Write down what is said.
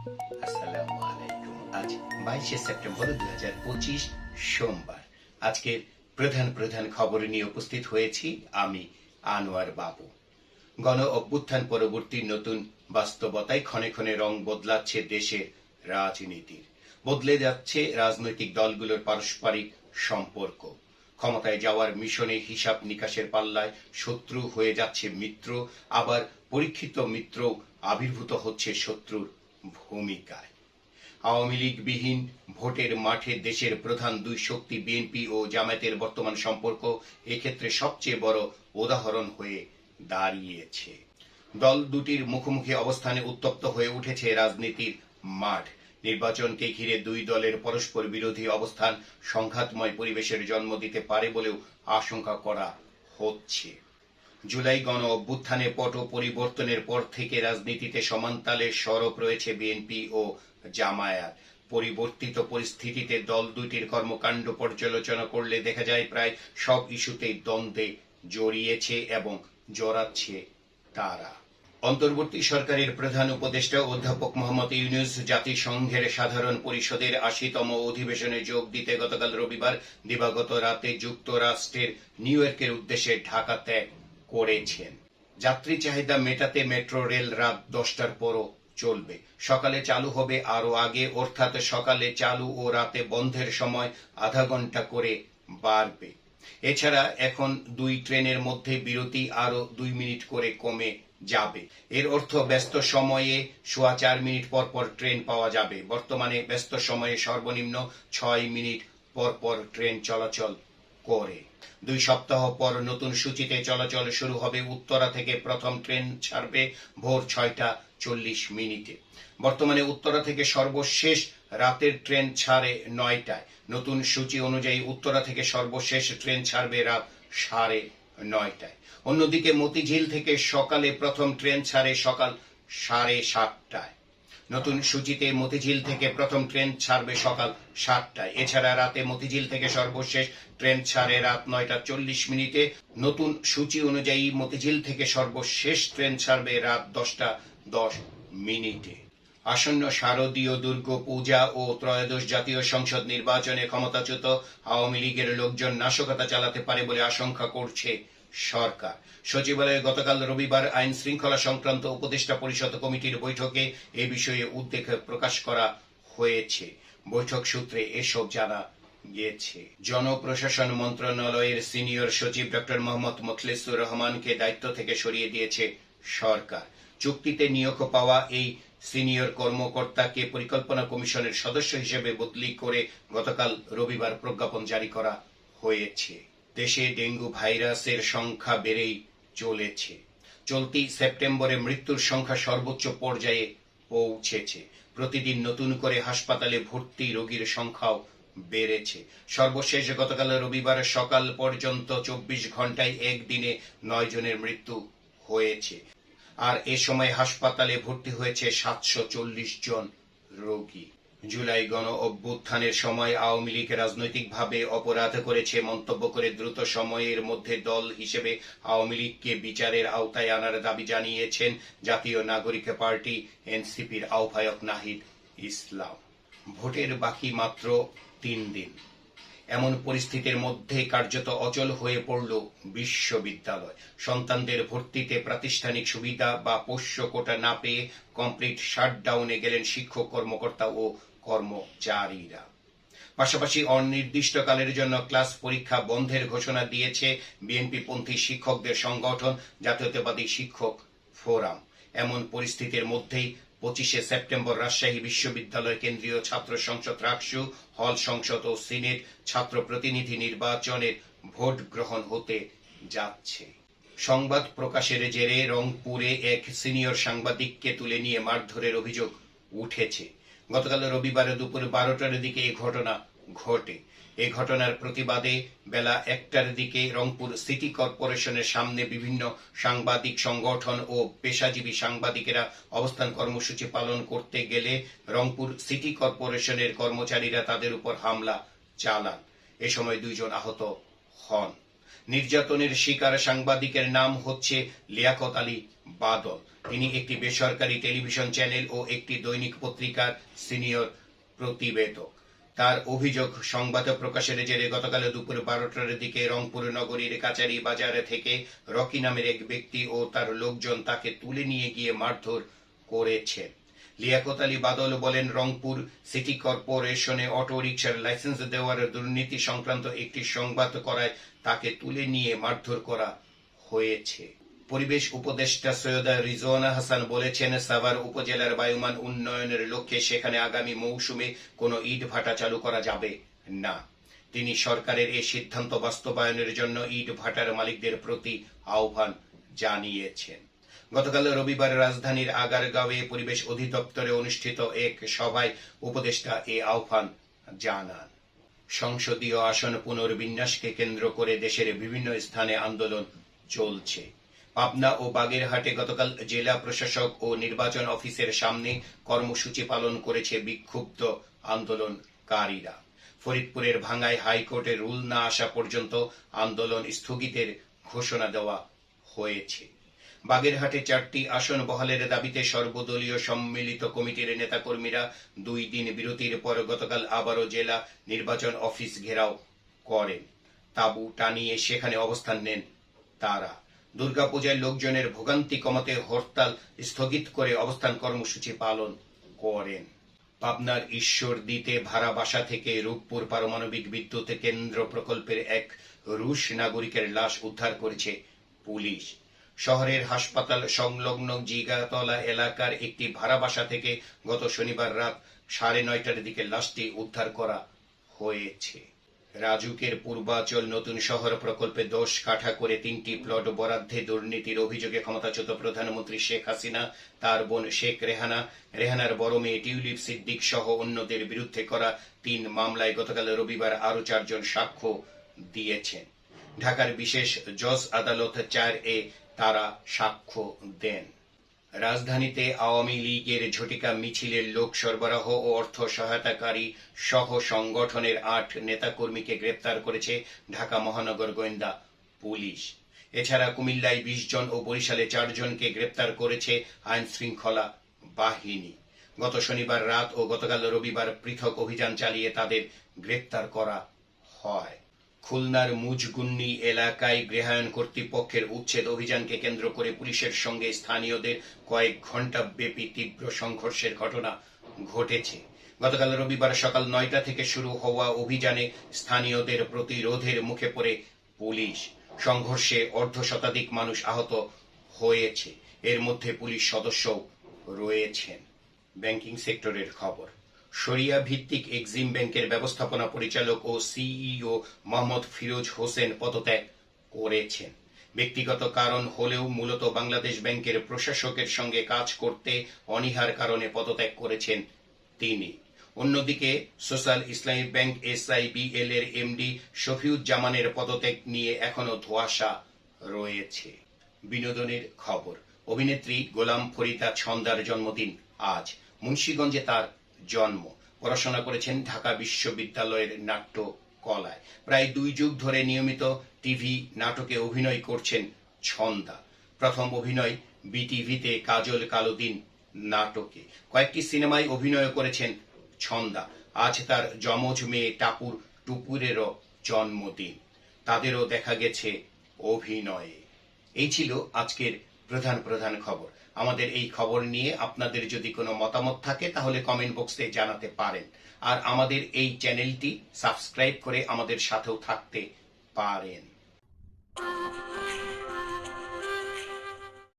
আসসালামু আলাইকুম। আজ 22শে সেপ্টেম্বর 2025 সোমবার। আজকের প্রধান প্রধান খবর নিয়ে উপস্থিত হয়েছি আমি আনোয়ার বাবু। গণ অভ্যুত্থান পরবর্তী নতুন বাস্তবতায় ক্ষণে ক্ষণে রং বদলাচ্ছে দেশের রাজনীতির। বদলে যাচ্ছে রাজনৈতিক দলগুলোর পারস্পরিক সম্পর্ক। ক্ষমতায় যাওয়ার মিশনে হিসাব নিকাশের পাল্লায় শত্রু হয়ে যাচ্ছে মিত্র, আবার পরীক্ষিত মিত্র আবির্ভূত হচ্ছে শত্রুর ভূমিকায়। আওয়ামী লীগবিহীন ভোটের মাঠে দেশের প্রধান দুই শক্তি বিএনপি ও জামায়াতের বর্তমান সম্পর্ক এক্ষেত্রে সবচেয়ে বড় উদাহরণ হয়ে দাঁড়িয়েছে। দল দুটির মুখোমুখি অবস্থানে উত্তপ্ত হয়ে উঠেছে রাজনীতির মাঠ। নির্বাচনকে ঘিরে দুই দলের পরস্পর বিরোধী অবস্থান সংঘাতময় পরিবেশের জন্ম দিতে পারে বলেও আশঙ্কা করা হচ্ছে। জুলাই গণ অভ্যুত্থানে পট পরিবর্তনের পর থেকে রাজনীতিতে সমানতালে সরব রয়েছে বিএনপি ও জামায়াত। পরিবর্তিত পরিস্থিতিতে দল দুইটির কর্মকাণ্ড পর্যালোচনা করলে দেখা যায় প্রায় সব ইস্যুতেই দ্বন্দ্বে জড়িয়েছে এবং জড়াচ্ছে তারা। অন্তর্বর্তী সরকারের প্রধান উপদেষ্টা অধ্যাপক মোহাম্মদ ইউনূস জাতিসংঘের সাধারণ পরিষদের ৮০তম অধিবেশনে যোগ দিতে গতকাল রবিবার দিবাগত রাতে যুক্তরাষ্ট্রের নিউ ইয়র্কের উদ্দেশ্যে ঢাকা ত্যাগ করেছেন। যাত্রী চাহিদা মেটাতে মেট্রো রেল রাত 10টার পরও চলবে। সকালে চালু হবে আরও আগে, অর্থাৎ সকালে চালু ও রাতে বন্ধের সময় আধা ঘন্টা করে বাড়বে। এছাড়া এখন দুই ট্রেনের মধ্যে বিরতি আরও 2 মিনিট করে কমে যাবে। এর অর্থ ব্যস্ত সময়ে 4.25 মিনিট পর পর ট্রেন পাওয়া যাবে। বর্তমানে ব্যস্ত সময়ে সর্বনিম্ন 6 মিনিট পর পর ট্রেন চলাচল করে। 2 সপ্তাহ পর নতুন সূচিতে চলাচল শুরু হবে। উত্তরা থেকে প্রথম ট্রেন ছাড়বে ভোর 6টা 40 মিনিটে। বর্তমানে উত্তরা থেকে সর্বশেষ রাতের ট্রেন ছাড়ে 9টায়। নতুন সূচি অনুযায়ী উত্তরা থেকে সর্বশেষ ট্রেন ছাড়বে রাত 9:30টায়। অন্যদিকে মতিঝিল থেকে সকালে প্রথম ট্রেন ছাড়ে সকাল 7:30টায়। নতুন সূচিতে মতিঝিল থেকে প্রথম ট্রেন ছাড়বে সকাল 7টায়। এছাড়া রাতে মতিঝিল থেকে সর্বশেষ ট্রেন ছাড়ে রাত 9টা 40 মিনিটে। নতুন সূচি অনুযায়ী মতিঝিল থেকে সর্বশেষ ট্রেন ছাড়বে রাত 10টা 10 মিনিটে। আসন্ন শারদীয় দুর্গাপূজা ও ত্রয়োদশ জাতীয় সংসদ নির্বাচনে ক্ষমতাচ্যুত আওয়ামী লীগের লোকজন নাশকতা চালাতে পারে বলে আশঙ্কা করছে সরকার। সচিবালয়ে গতকাল রবিবার আইন শৃঙ্খলা সংক্রান্ত উপদেষ্টা পরিষদ কমিটির বৈঠকে এ বিষয়ে উদ্বেগ প্রকাশ করা হয়েছে। বৈঠক সূত্রে এসব জানা গিয়েছে। জনপ্রশাসন মন্ত্রণালয়ের সিনিয়র সচিব ডক্টর মোহাম্মদ মোখলেসুর রহমানকে দায়িত্ব থেকে সরিয়ে দিয়েছে সরকার। চুক্তিতে নিয়োগ পাওয়া এই সিনিয়র কর্মকর্তাকে পরিকল্পনা কমিশনের সদস্য হিসেবে বদলি করে গতকাল রবিবার প্রজ্ঞাপন জারি করা হয়েছে। দেশে ডেঙ্গু ভাইরাসের সংখ্যা বেড়েই চলেছে। চলতি সেপ্টেম্বরে মৃত্যুর সংখ্যা সর্বোচ্চ পর্যায়ে পৌঁছেছে। প্রতিদিন নতুন করে হাসপাতালে ভর্তি রোগীর সংখ্যাও বেড়েছে। সর্বশেষ গতকাল রবিবার সকাল পর্যন্ত 24 ঘন্টায় একদিনে 9 জনের মৃত্যু হয়েছে। আর এ সময় হাসপাতালে ভর্তি হয়েছে 740 জন রোগী। জুলাই গণ অভ্যুত্থানের সময় আওয়ামী লীগ রাজনৈতিকভাবে অপরাধ করেছে মন্তব্য করে দ্রুত সময়ের মধ্যে দল হিসেবে আওয়ামী লীগকে বিচারের আওতায় আনার দাবি জানিয়েছেন জাতীয় নাগরিক পার্টি এনসিপির আহ্বায়ক নাহিদ ইসলাম। ভোটের বাকি মাত্র 3 দিন। এমন পরিস্থিতির মধ্যে কার্যত অচল হয়ে পড়ল বিশ্ববিদ্যালয়। সন্তানদের ভর্তিতে প্রাতিষ্ঠানিক সুবিধা বা পোষ্য কোটা না পেয়ে কমপ্লিট শাটডাউনে গেলেন শিক্ষক কর্মকর্তা ও কর্মচারীরা। পাশাপাশি অনির্দিষ্টকালের জন্য ক্লাস পরীক্ষা বন্ধের ঘোষণা দিয়েছে বিএনপিপন্থী শিক্ষকদের সংগঠন জাতীয়তাবাদী শিক্ষক ফোরাম। এমন পরিস্থিতির মধ্যেই 25শে সেপ্টেম্বর রাজশাহী বিশ্ববিদ্যালয় কেন্দ্রীয় ছাত্র সংসদ রাকসু, হল সংসদ ও সিনেট ছাত্র প্রতিনিধি নির্বাচনের ভোট গ্রহণ হতে যাচ্ছে। সংবাদ প্রকাশের জেরে রংপুরে এক সিনিয়র সাংবাদিককে তুলে নিয়ে মারধরের অভিযোগ উঠেছে। গতকাল রবিবার দুপুর 12টার দিকে এই ঘটনা ঘটে। এ ঘটনার প্রতিবাদে বেলা 1টার দিকে রংপুর সিটি কর্পোরেশনের সামনে বিভিন্ন সাংবাদিক সংগঠন ও পেশাজীবী সাংবাদিকেরা অবস্থান কর্মসূচি পালন করতে গেলে রংপুর সিটি কর্পোরেশনের কর্মচারীরা তাদের উপর হামলা চালান। এ সময় 2 জন আহত হন। নির্যাতনের শিকার সাংবাদিকের নাম হচ্ছে লিয়াকত আলী বাদল। তিনি একটি বেসরকারি টেলিভিশন চ্যানেল ও একটি দৈনিক পত্রিকার সিনিয়র প্রতিবেদক। তার অভিযোগ, সংবাদ প্রকাশের জেরে গতকাল দুপুর 12টার দিকে রংপুর নগরীর কাচারি বাজার থেকে রকি নামের এক ব্যক্তি ও তার লোকজন তাকে তুলে নিয়ে গিয়ে মারধর করেছে। লিয়াকত আলী বাদল বলেন, রংপুর সিটি কর্পোরেশনে অটো রিকশার লাইসেন্স দেওয়ার দুর্নীতি সংক্রান্ত একটি সংবাদ করায় তাকে তুলে নিয়ে মারধর করা হয়েছে। পরিবেশ উপদেষ্টা সৈয়দা রিজওয়ানা হাসান বলেছেন, সাভার উপজেলার বায়ুমান উন্নয়নের লক্ষ্যে সেখানে আগামী মৌসুমে কোনো ইট ভাটা চালু করা যাবে না। তিনি সরকারের এই সিদ্ধান্ত বাস্তবায়নের জন্য ইট ভাটার মালিকদের প্রতি আহ্বান জানিয়েছেন। গতকাল রবিবার রাজধানীর আগারগাঁওয়ে পরিবেশ অধিদপ্তরে অনুষ্ঠিত এক সভায় উপদেষ্টা এ আহ্বান জানান। সংসদীয় আসন পুনর্বিন্যাসকে কেন্দ্র করে দেশের বিভিন্ন স্থানে আন্দোলন চলছে। পাবনা ও বাগেরহাটে গতকাল জেলা প্রশাসক ও নির্বাচন অফিসের সামনে কর্মসূচি পালন করেছে বিক্ষুব্ধ আন্দোলনকারীরা। ফরিদপুরের ভাঙ্গায় হাইকোর্টের রুল না আসা পর্যন্ত আন্দোলন স্থগিতের ঘোষণা দেওয়া হয়েছে। বাগেরহাটে 4টি আসন বহালের দাবিতে সর্বদলীয় সম্মিলিত কমিটির নেতাকর্মীরা 2 দিন বিরতির পর গতকাল আবারও জেলা নির্বাচন অফিস ঘেরাও করেন। তাঁবু টানিয়ে সেখানে অবস্থান নেন তারা। দুর্গাপূজায় লোকজনের ভোগান্তি কমাতে হরতাল স্থগিত করে অবস্থান কর্মসূচি পালন করেন। পাবনার ঈশ্বরদীতে ভাড়া বাসা থেকে রূপপুর পারমাণবিক বিদ্যুৎ কেন্দ্র প্রকল্পের এক রুশ নাগরিকের লাশ উদ্ধার করেছে পুলিশ। শহরের হাসপাতাল সংলগ্ন জিগাতলা এলাকার একটি ভাড়া বাসা থেকে গত শনিবার রাত 9:30টার দিকে লাশটি উদ্ধার করা হয়েছে। রাজুকের পূর্বাচল নতুন শহর প্রকল্পে 10 কাঠা করে 3টি প্লট বরাদ্দে দুর্নীতির অভিযোগে ক্ষমতাচ্যুত প্রধানমন্ত্রী শেখ হাসিনা, তার বোন শেখ রেহানার বড় মেয়ে টিউলিপ সিদ্দিক সহ অন্যদের বিরুদ্ধে করা 3 মামলায় গতকাল রবিবার আরও 4 জন সাক্ষ্য দিয়েছেন। ঢাকার বিশেষ জজ আদালত 4-এ তারা সাক্ষ্য দেন। রাজধানীতে আওয়ামী লীগের ঝটিকা মিছিলের লোক সরবরাহ ও অর্থ সহায়তাকারী সহ সংগঠনের 8 নেতাকর্মীকে গ্রেপ্তার করেছে ঢাকা মহানগর গোয়েন্দা পুলিশ। এছাড়া কুমিল্লায় 20 জন ও বরিশালে 4 জনকে গ্রেপ্তার করেছে আইন শৃঙ্খলা বাহিনী। গত শনিবার রাত ও গতকাল রবিবার পৃথক অভিযান চালিয়ে তাদের গ্রেপ্তার করা হয়। খুলনার মুজগুন্নি এলাকায় গৃহায়ণ কর্তৃপক্ষের উচ্ছেদ অভিযানকে কেন্দ্র করে পুলিশের সঙ্গে স্থানীয়দের কয়েক ঘণ্টা ব্যাপী তীব্র সংঘর্ষের ঘটনা ঘটেছে। গতকাল রবিবার সকাল 9টা থেকে শুরু হওয়া অভিযানে স্থানীয়দের প্রতিরোধের মুখে পড়ে পুলিশ। সংঘর্ষে অর্ধশতাধিক মানুষ আহত হয়েছে, এর মধ্যে পুলিশ সদস্যও রয়েছেন। ব্যাংকিং সেক্টরের খবর। শরিয়া ভিত্তিক এক্সিম ব্যাংকের ব্যবস্থাপনা পরিচালক ও সিইও মোহাম্মদ ফিরোজ হোসেন পদত্যাগ করেছেন। ব্যক্তিগত কারণ হলেও মূলত বাংলাদেশ ব্যাংকের প্রশাসকের সঙ্গে কাজ করতে অনীহার কারণে পদত্যাগ করেছেন তিনি। অন্যদিকে সোশ্যাল ইসলামী ব্যাংক SIBL এর এমডি শফিউজ্জামানের পদত্যাগ নিয়ে এখনো ধোঁয়াশা রয়েছে। বিনোদনের খবর। অভিনেত্রী গোলাম ফরিদা ছন্দার জন্মদিন আজ। মুন্সিগঞ্জে তার জন্ম। পড়াশোনা করেছেন ঢাকা বিশ্ববিদ্যালয়ের নাট্য কলায়। প্রায় 2 যুগ ধরে নিয়মিত টিভি নাটকে অভিনয় করছেন ছন্দা। প্রথম অভিনয় বিটিভিতে কাজল কালো দিন নাটকে। কয়েকটি সিনেমায় অভিনয় করেছেন ছন্দা। আজ তার যমজ মেয়ে টুপুরেরও জন্মদিন। তাদেরও দেখা গেছে অভিনয়ে। এই ছিল আজকের প্রধান খবর। আমাদের এই খবর নিয়ে আপনাদের যদি কোনো মতামত থাকে তাহলে কমেন্ট বক্সে জানাতে পারেন। আর আমাদের এই চ্যানেলটি সাবস্ক্রাইব করে আমাদের সাথেও থাকতে পারেন।